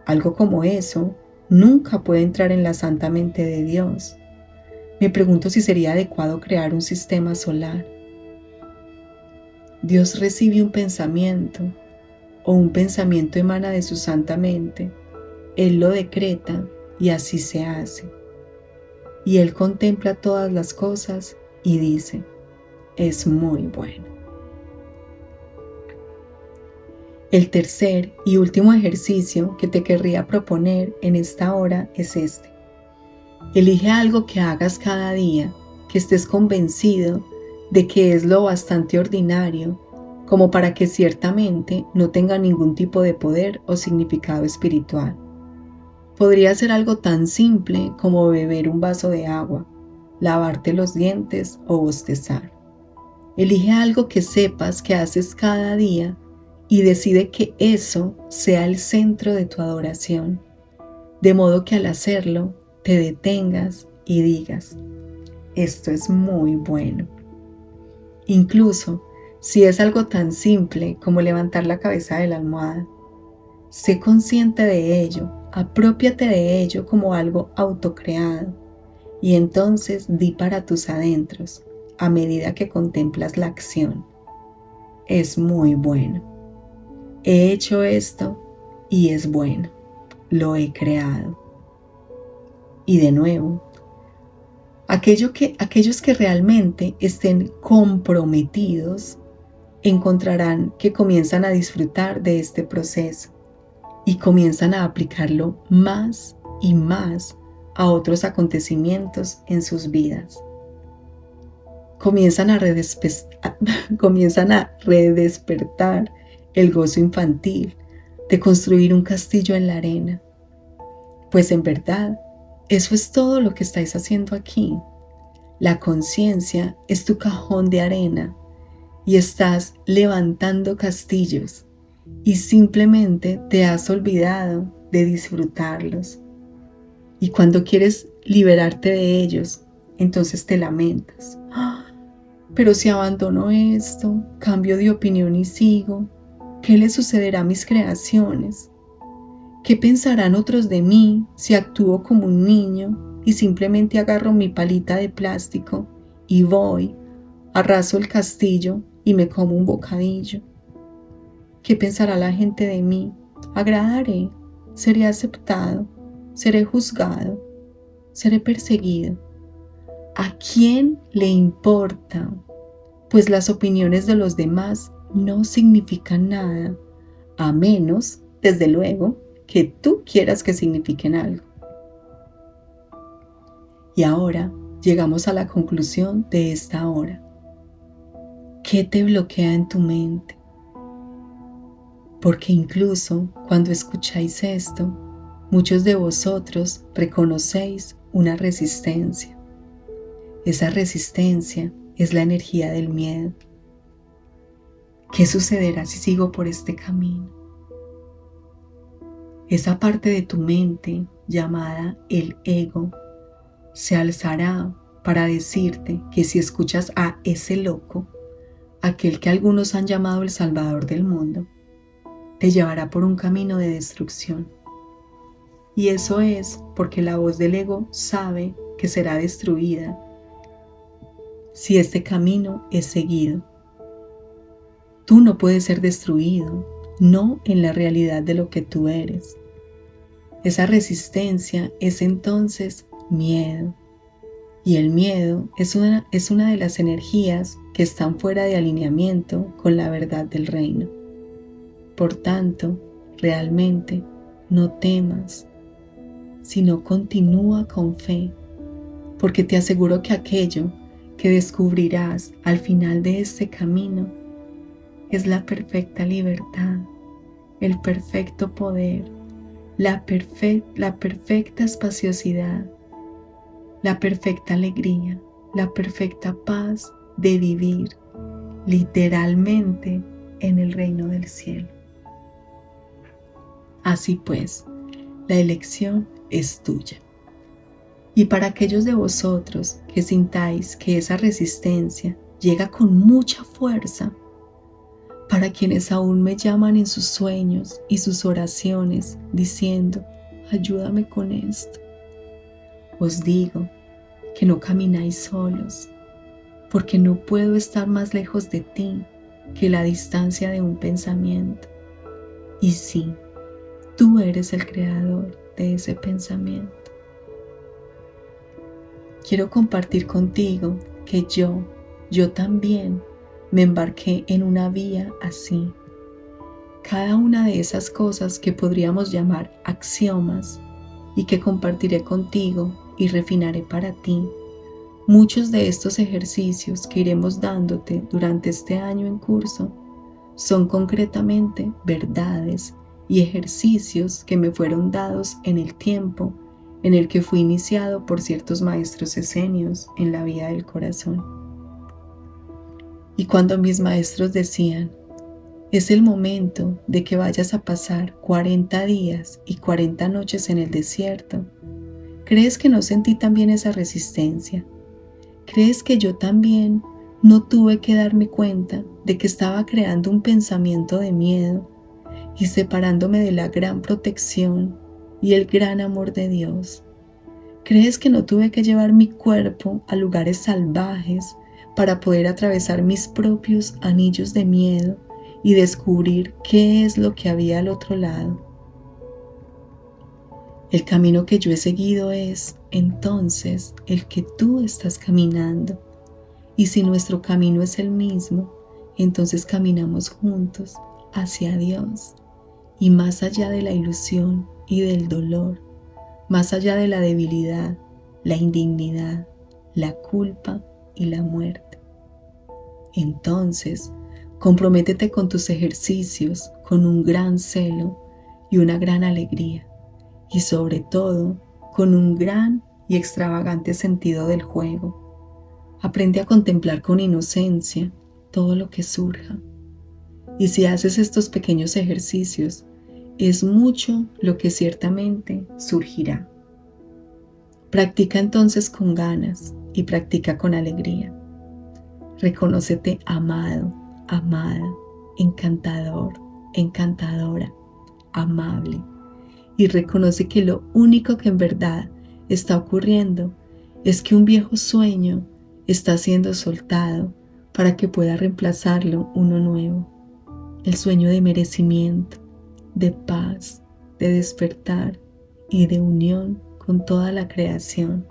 Algo como eso nunca puede entrar en la santa mente de Dios. Me pregunto si sería adecuado crear un sistema solar. Dios recibe un pensamiento o un pensamiento emana de su santa mente. Él lo decreta y así se hace. Y Él contempla todas las cosas y dice, es muy bueno. El tercer y último ejercicio que te querría proponer en esta hora es este. Elige algo que hagas cada día, que estés convencido de que es lo bastante ordinario, como para que ciertamente no tenga ningún tipo de poder o significado espiritual. Podría ser algo tan simple como beber un vaso de agua, lavarte los dientes o bostezar. Elige algo que sepas que haces cada día y decide que eso sea el centro de tu adoración, de modo que al hacerlo te detengas y digas, esto es muy bueno. Incluso si es algo tan simple como levantar la cabeza de la almohada, sé consciente de ello, aprópiate de ello como algo autocreado y entonces di para tus adentros a medida que contemplas la acción. Es muy bueno. He hecho esto y es bueno. Lo he creado. Y de nuevo, aquellos que realmente estén comprometidos encontrarán que comienzan a disfrutar de este proceso y comienzan a aplicarlo más y más a otros acontecimientos en sus vidas. Comienzan a redespertar el gozo infantil de construir un castillo en la arena. Pues en verdad, eso es todo lo que estáis haciendo aquí. La conciencia es tu cajón de arena y estás levantando castillos y simplemente te has olvidado de disfrutarlos. Y cuando quieres liberarte de ellos, entonces te lamentas. Pero si abandono esto, cambio de opinión y sigo, ¿qué le sucederá a mis creaciones? ¿Qué pensarán otros de mí si actúo como un niño y simplemente agarro mi palita de plástico y voy, arraso el castillo y me como un bocadillo? ¿Qué pensará la gente de mí? ¿Agradaré? ¿Seré aceptado? ¿Seré juzgado? ¿Seré perseguido? ¿A quién le importa? Pues las opiniones de los demás no significan nada, a menos, desde luego, que tú quieras que signifiquen algo. Y ahora llegamos a la conclusión de esta hora. ¿Qué te bloquea en tu mente? Porque incluso cuando escucháis esto, muchos de vosotros reconocéis una resistencia. Esa resistencia es la energía del miedo. ¿Qué sucederá si sigo por este camino? Esa parte de tu mente llamada el ego se alzará para decirte que si escuchas a ese loco, aquel que algunos han llamado el Salvador del mundo, te llevará por un camino de destrucción. Y eso es porque la voz del ego sabe que será destruida si este camino es seguido. Tú no puedes ser destruido, no en la realidad de lo que tú eres. Esa resistencia es entonces miedo. Y el miedo es una de las energías que están fuera de alineamiento con la verdad del reino. Por tanto, realmente no temas, sino continúa con fe, porque te aseguro que aquello que descubrirás al final de este camino es la perfecta libertad, el perfecto poder, la perfecta espaciosidad, la perfecta alegría, la perfecta paz de vivir literalmente en el reino del cielo. Así pues, la elección es tuya. Y para aquellos de vosotros que sintáis que esa resistencia llega con mucha fuerza, para quienes aún me llaman en sus sueños y sus oraciones diciendo, ayúdame con esto, os digo que no camináis solos, porque no puedo estar más lejos de ti que la distancia de un pensamiento. Y sí, tú eres el creador de ese pensamiento. Quiero compartir contigo que yo también me embarqué en una vía así. Cada una de esas cosas que podríamos llamar axiomas y que compartiré contigo y refinaré para ti. Muchos de estos ejercicios que iremos dándote durante este año en curso son concretamente verdades y ejercicios que me fueron dados en el tiempo en el que fui iniciado por ciertos maestros esenios en la vía del corazón. Y cuando mis maestros decían, es el momento de que vayas a pasar 40 días y 40 noches en el desierto, ¿crees que no sentí también esa resistencia? ¿Crees que yo también no tuve que darme cuenta de que estaba creando un pensamiento de miedo y separándome de la gran protección y el gran amor de Dios? ¿Crees que no tuve que llevar mi cuerpo a lugares salvajes para poder atravesar mis propios anillos de miedo y descubrir qué es lo que había al otro lado? El camino que yo he seguido es, entonces, el que tú estás caminando. Y si nuestro camino es el mismo, entonces caminamos juntos hacia Dios. Y más allá de la ilusión y del dolor, más allá de la debilidad, la indignidad, la culpa y la muerte. Entonces, comprométete con tus ejercicios con un gran celo y una gran alegría, y sobre todo con un gran y extravagante sentido del juego. Aprende a contemplar con inocencia todo lo que surja. Y si haces estos pequeños ejercicios, es mucho lo que ciertamente surgirá. Practica entonces con ganas y practica con alegría. Reconócete amado, amada, encantador, encantadora, amable. Y reconoce que lo único que en verdad está ocurriendo es que un viejo sueño está siendo soltado para que pueda reemplazarlo uno nuevo. el sueño de merecimiento, de paz, de despertar y de unión con toda la creación.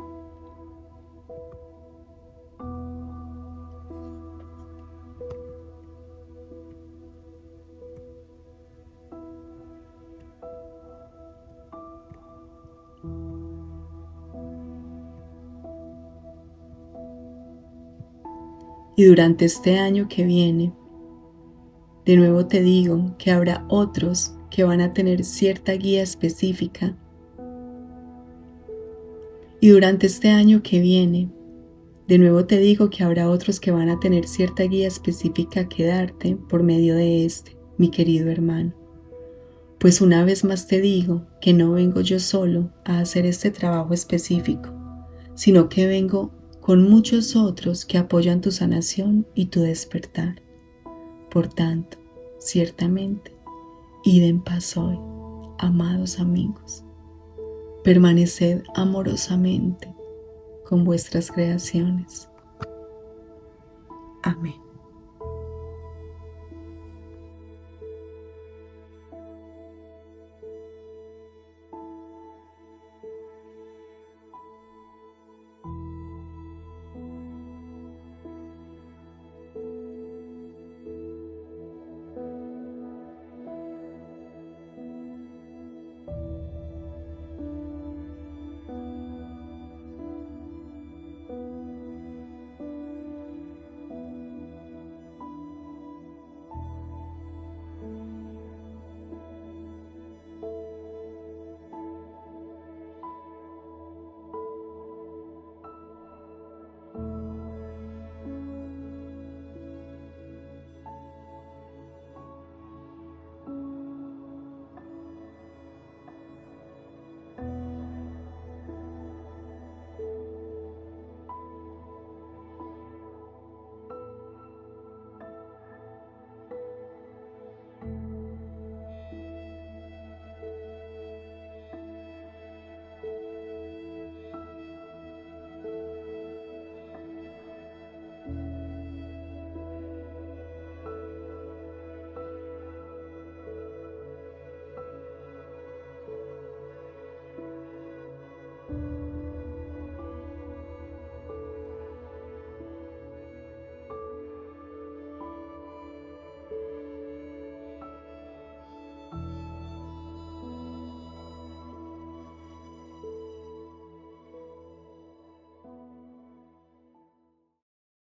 Y durante este año que viene, de nuevo te digo que habrá otros que van a tener cierta guía específica. Y durante este año que viene, de nuevo te digo que habrá otros que van a tener cierta guía específica que darte por medio de este, mi querido hermano. Pues una vez más te digo que no vengo yo solo a hacer este trabajo específico, sino que vengo con muchos otros que apoyan tu sanación y tu despertar. Por tanto, ciertamente, id en paz hoy, amados amigos. Permaneced amorosamente con vuestras creaciones. Amén.